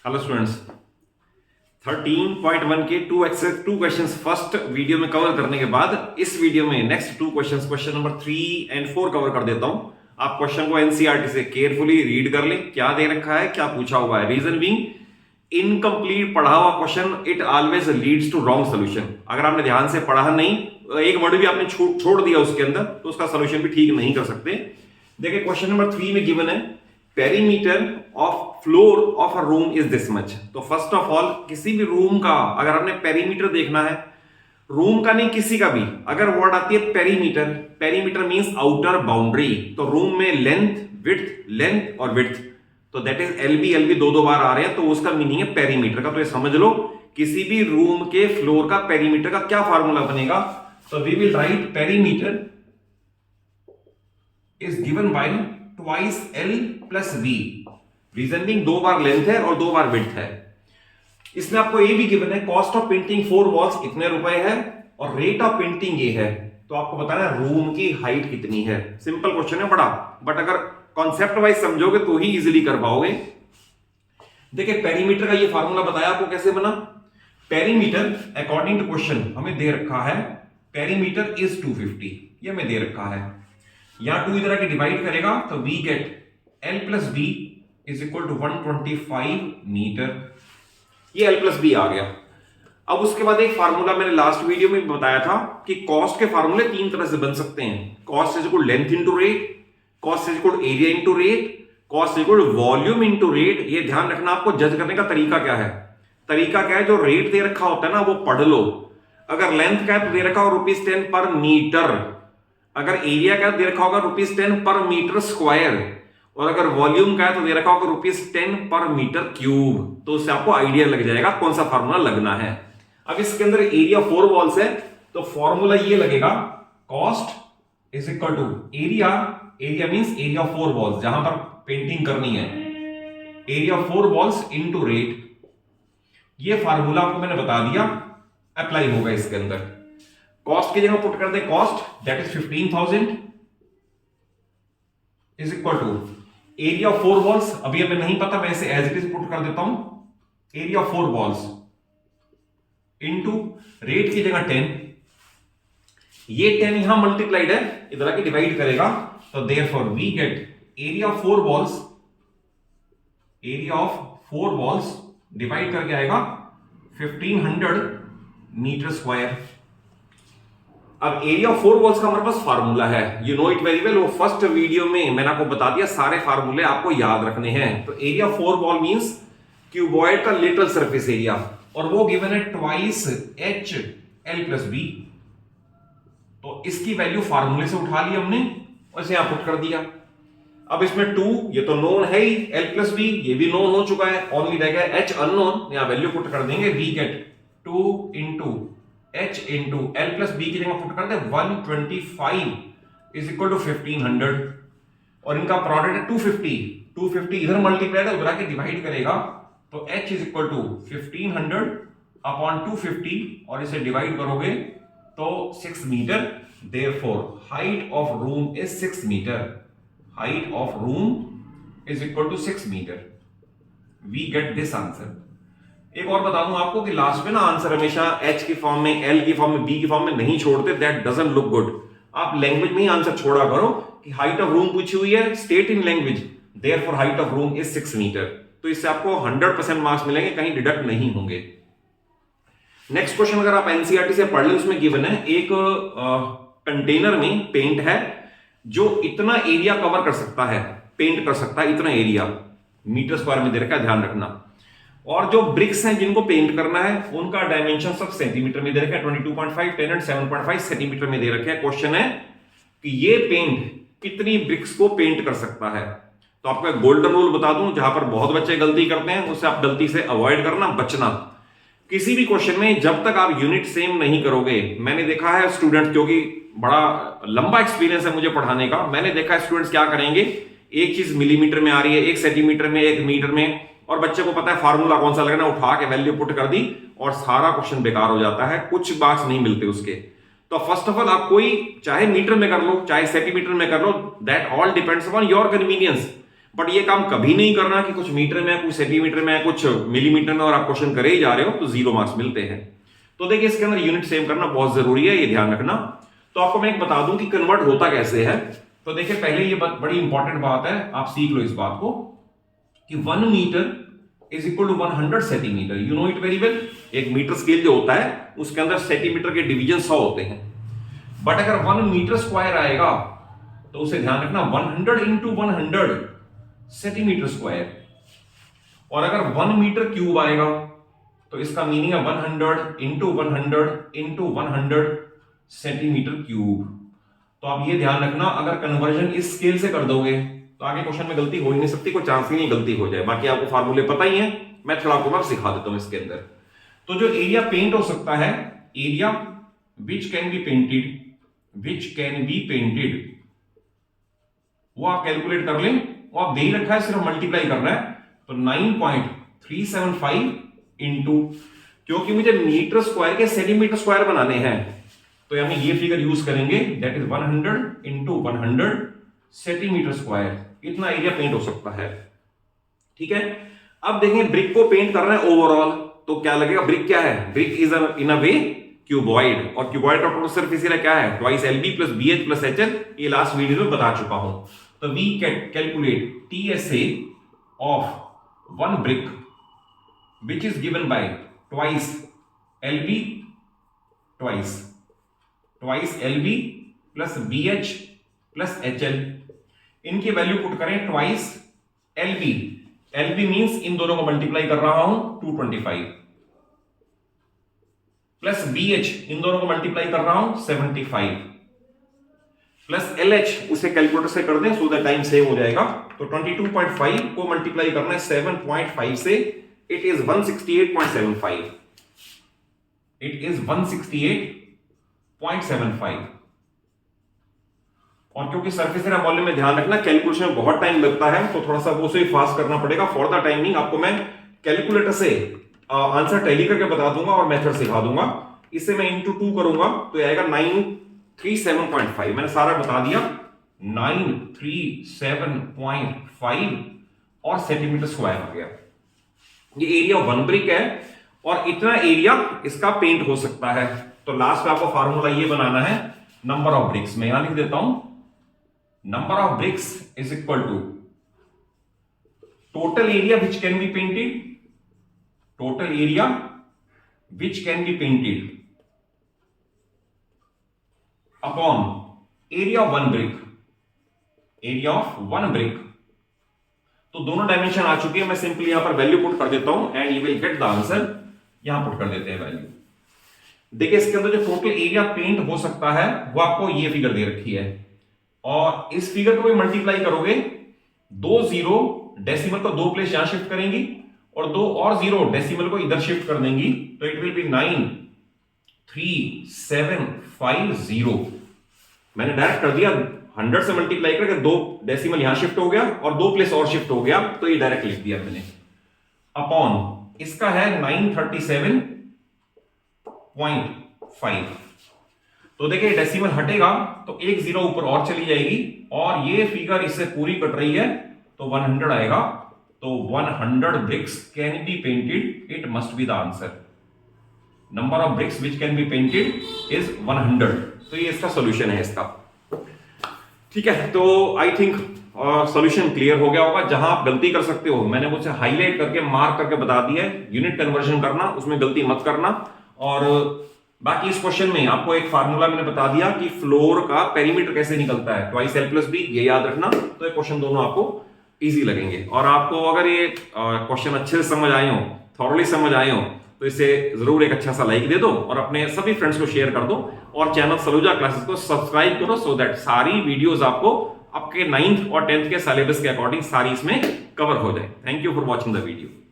Hello students, 13.1 के two questions first video में cover करने के बाद इस वीडियो में next two questions question number 3 और 4 कवर कर देता हूं। आप क्वेश्चन को एनसीईआरटी से केयरफुली रीड कर लें, क्या दे रखा है, क्या पूछा हुआ है। रीजन बीइंग, इनकम्प्लीट पढ़ा हुआ question it always leads to wrong solution. अगर आपने ध्यान से पढ़ा नहीं, एक वर्ड भी आपने छोड़ दिया उसके अंदर, तो उसका सोल्यूशन भी ठीक नहीं कर सकते। देखिए क्वेश्चन नंबर 3 में गिवन है perimeter of floor of a room is this much. तो फर्स्ट ऑफ ऑल किसी भी रूम का अगर आपने पेरीमीटर देखना है, रूम का नहीं किसी का भी, अगर वर्ड आती है perimeter, perimeter means outer boundary. तो रूम में लेंथ और विड्थ, तो दैट इज एलबी दो बार आ रहे हैं, तो उसका मीनिंग है पेरीमीटर का। तो ये समझ लो किसी भी रूम के फ्लोर का पेरीमीटर का क्या फार्मूला बनेगा। तो we will write perimeter is given by twice L plus V। Reason being दो बार लेंथ है और दो बार विड्थ है। इसमें आपको ये भी गिवन है कॉस्ट ऑफ पेंटिंग 4 वॉल्स इतने रुपए है और रेट ऑफ पेंटिंग ये है। तो आपको बताना है रूम की हाइट कितनी है। सिंपल क्वेश्चन है बड़ा, बट अगर कॉन्सेप्ट वाइज समझोगे तो ही इजीली कर पाओगे। देखिए पेरीमीटर का ये फार्मूला बताया आपको कैसे बना। पेरीमीटर अकॉर्डिंग टू क्वेश्चन हमें दे रखा है पेरीमीटर इज 250, ये हमें दे रखा है। यहां 2 इधर आके डिवाइड करेगा तो we get L plus B is equal to 125 metre. ये L प्लस बी आ गया। अब उसके बाद एक फार्मूला मैंने लास्ट वीडियो में बताया था कि कॉस्ट के फार्मूले 3 तरह से बन सकते हैं। Cost is equal length into rate, cost is equal area into rate, cost is equal volume into rate. ये ध्यान रखना, आपको जज करने का तरीका क्या है। तरीका क्या है, जो रेट दे रखा होता है ना वो पढ़ लो। अगर लेंथ का है तो दे रखा हो ₹10 पर मीटर, अगर एरिया का दे रखा होगा ₹10 पर मीटर स्क्वायर, और अगर वॉल्यूम का है तो दे रखा होगा ₹10 पर मीटर क्यूब। तो उससे आपको आइडिया लग जाएगा कौन सा फार्मूला लगना है। अब इसके अंदर एरिया 4 वॉल्स है तो फॉर्मूला ये लगेगा cost is equal to area, area means area 4 walls जहां पर पेंटिंग करनी है, एरिया 4 वॉल्स इनटू रेट। ये फार्मूला आपको मैंने बता दिया, अप्लाई होगा इसके अंदर। कॉस्ट की जगह पुट कर दे cost that is 15,000 is equal to area 4 walls. अभी हमें नहीं पता, मैं इसे एज इट इज पुट कर देता हूं, एरिया 4 वॉल्स इनटू रेट की जगह 10। ये 10 यहां मल्टीप्लाइड है, इधर आके डिवाइड करेगा तो therefore we get area 4 walls, area of 4 walls divide करके आएगा 1500 मीटर स्क्वायर। अब एरिया 4 वॉल्स का हमारे पास फार्मूला है, you know it very well. वो फर्स्ट वीडियो में मैंने आपको बता दिया, सारे फार्मूले आपको याद रखने हैं। तो एरिया 4 वॉल मींस क्यूबॉइड का लेटरल सरफेस एरिया, और वो गिवन है twice H L plus B. तो इसकी वैल्यू फार्मूले से उठा ली हमने और इसे यहां पुट कर दिया। अब इसमें 2 ये तो नोन है ही, L प्लस बी ये भी नोन हो चुका है, ओनली रह गया H अननोन। यहां वैल्यू पुट कर देंगे, we get 2 into H into L plus B की जगह पुट कर दे 125 इज इक्वल टू 1500, और इनका प्रोडक्ट है 250 इधर मल्टीप्लाइड है, उधर आके डिवाइड करेगा तो H is equal to 1500 upon 250, और इसे डिवाइड करोगे तो 6 metre. Therefore height of room is 6 metre, height of room is equal to 6 metre. We get this answer. एक और बता दूं आपको कि लास्ट में ना आंसर हमेशा H की फॉर्म में, L की फॉर्म में, B की फॉर्म में नहीं छोड़ते, दैट डजंट लुक गुड। आप लैंग्वेज में ही आंसर छोड़ा करो कि हाइट ऑफ रूम पूछी हुई है, state in language, therefore height of room is 6 metre. तो इससे आपको 100% मार्क्स मिलेंगे, कहीं डिडक्ट नहीं होंगे। नेक्स्ट क्वेश्चन अगर आप एनसीईआरटी से पढ़ लें, उसमें गिवन है एक कंटेनर में पेंट है जो इतना एरिया कवर कर सकता है, पेंट कर सकता है इतना एरिया, मीटर स्क्वायर में दे रखा है, ध्यान रखना। और जो ब्रिक्स हैं जिनको पेंट करना है उनका डायमेंशन सब सेंटीमीटर में दे रखा है, 22.5, 10 एंड 7.5 सेंटीमीटर में दे रखे हैं। क्वेश्चन है कि ये पेंट कितनी ब्रिक्स को पेंट कर सकता है। तो आपको एक गोल्डन रूल बता दूं, जहां पर बहुत बच्चे गलती करते हैं, उससे आप गलती से अवॉइड करना, बचना। किसी भी क्वेश्चन में जब तक आप यूनिट सेम नहीं करोगे, मैंने देखा है स्टूडेंट, क्योंकि बड़ा लंबा एक्सपीरियंस है मुझे पढ़ाने का, मैंने देखा है स्टूडेंट्स क्या करेंगे, एक चीज मिलीमीटर में आ रही है, एक सेंटीमीटर में, एक मीटर में, और बच्चे को पता है फार्मूला कौन सा लगना, उठा के वैल्यू पुट कर दी और सारा क्वेश्चन बेकार हो जाता है, कुछ मार्क्स नहीं मिलते उसके। तो फर्स्ट ऑफ ऑल आप कोई चाहे मीटर में कर लो चाहे सेंटीमीटर में कर लो, that all depends upon your convenience. But ये काम कभी नहीं करना कि कुछ मीटर में, कुछ सेंटीमीटर में, कुछ मिलीमीटर में और आप क्वेश्चन करे ही जा रहे हो तो 0 मार्क्स मिलते हैं। तो देखिए इसके अंदर यूनिट सेव करना बहुत जरूरी है, ये ध्यान रखना। तो आपको मैं एक बता दूं कि कन्वर्ट होता कैसे है। तो देखिए पहले ये बड़ी इंपॉर्टेंट बात है, आप सीख लो इस बात को कि 1 metre is equal to 100 centimetre. You know it very well. एक मीटर स्केल जो होता है उसके अंदर सेंटीमीटर के डिवीजन 100 होते हैं, बट अगर 1 मीटर स्क्वायर आएगा तो उसे ध्यान रखना 100 इंटू 100 सेंटीमीटर स्क्वायर। और अगर 1 मीटर क्यूब आएगा तो इसका मीनिंग है 100 इंटू 100 सेंटीमीटर क्यूब। तो आप ये ध्यान रखना, अगर कन्वर्जन इस स्केल से कर दोगे तो आगे क्वेश्चन में गलती हो ही नहीं सकती, कोई चांस ही नहीं गलती हो जाए। बाकी आपको फार्मूले पता ही है, मैं थोड़ा आपको मैं सिखा देता हूं इसके अंदर। तो जो एरिया पेंट हो सकता है, area which can be painted, वो आप कैलकुलेट कर लें। वो आप दे ही रखा है, सिर्फ मल्टीप्लाई करना है। तो 9.375 इंटू, क्योंकि मुझे मीटर स्क्वायर के सेंटीमीटर स्क्वायर बनाने हैं तो हमें ये फिगर यूज करेंगे, that is 100 into 100 centimetre square. इतना एरिया पेंट हो सकता है, ठीक है। अब देखें ब्रिक को पेंट कर रहे हैं ओवरऑल, तो क्या लगेगा, ब्रिक क्या है, brick is in a way cuboid, और क्यूबॉइड का टोटल सरफेस एरिया क्या है, twice LB plus BH plus HL। ये लास्ट वीडियो में बता चुका हूं। तो we calculate TSA of 1 brick which is given by twice LB plus BH plus HL। इनकी वैल्यू पुट करें, ट्वाइस LB मींस इन दोनों को मल्टीप्लाई कर रहा हूं 225 प्लस BH इन दोनों को मल्टीप्लाई कर रहा हूं 75 प्लस LH उसे कैलकुलेटर से कर दें सो दैट टाइम सेव हो जाएगा। तो 22.5 को मल्टीप्लाई करना है 7.5 से, इट इज 168.75। It is 168.75। और क्योंकि सरफेस एरिया वॉल्यूम में ध्यान रखना कैलकुलेशन में बहुत टाइम लगता है, तो थोड़ा सा वो से फास्ट करना पड़ेगा। फॉर द टाइमिंग आपको मैं कैलकुलेटर से आंसर टैली करके बता दूंगा और मेथड सिखा दूंगा। इससे मैं इंटू 2 करूंगा तो ये आएगा 937.5। मैंने सारा बता दिया, 937.5 और सेंटीमीटर स्क्वायर आ गया। ये एरिया 1 ब्रिक है और इतना एरिया इसका पेंट हो सकता है। तो लास्ट में आपको फार्मूला ये बनाना है, नंबर ऑफ ब्रिक्स। मैं यहां लिख देता हूं, number of bricks is equal to total area which can be painted, total area which can be painted upon area of 1 brick, area of 1 brick. तो दोनों डायमेंशन आ चुकी है। मैं सिंपली यहां पर वैल्यू पुट कर देता हूं and you will get the answer. यहां पुट कर देते हैं वैल्यू। देखिए इसके अंदर जो टोटल एरिया पेंट हो सकता है वो आपको ये फिगर दे रखी है, और इस फिगर को भी मल्टीप्लाई करोगे, 2 जीरो डेसिमल को 2 प्लेस यहां शिफ्ट करेंगी और 2 और 0 डेसिमल को इधर शिफ्ट कर देंगी, तो इट विल बी 93750। मैंने डायरेक्ट कर दिया, 100 से मल्टीप्लाई करके 2 डेसिमल यहां शिफ्ट हो गया और 2 प्लेस और शिफ्ट हो गया, तो ये डायरेक्ट लिख दिया मैंने। अपॉन इसका है 937.5। तो देखिए डेसिमल हटेगा तो 1 0 ऊपर और चली जाएगी और ये फिगर इससे पूरी कट रही है तो 100 आएगा। तो 100 bricks can be painted, it must be the answer. Number of bricks which can be painted is 100। तो ये इसका सॉल्यूशन है इसका, ठीक है। तो आई थिंक सॉल्यूशन क्लियर हो गया होगा। जहां आप गलती कर सकते हो मैंने मुझसे हाईलाइट करके मार्क करके बता दिया है। यूनिट कन्वर्जन करना, उसमें गलती मत करना। और बाकी इस क्वेश्चन में आपको एक फार्मूला मैंने बता दिया कि फ्लोर का पेरीमीटर कैसे निकलता है, ट्वाइस L प्लस B, ये याद रखना। तो ये क्वेश्चन दोनों आपको इजी लगेंगे। और आपको अगर ये क्वेश्चन अच्छे से समझ आए हो, थॉरली समझ आए हो, तो इसे जरूर एक अच्छा सा लाइक दे दो और अपने सभी फ्रेंड्स को शेयर कर दो और चैनल सलूजा क्लासेस को सब्सक्राइब करो, सो दैट सारी वीडियोस आपको आपके 9th और 10th के सिलेबस के अकॉर्डिंग सारी इसमें कवर हो जाए। Thank you for watching the video.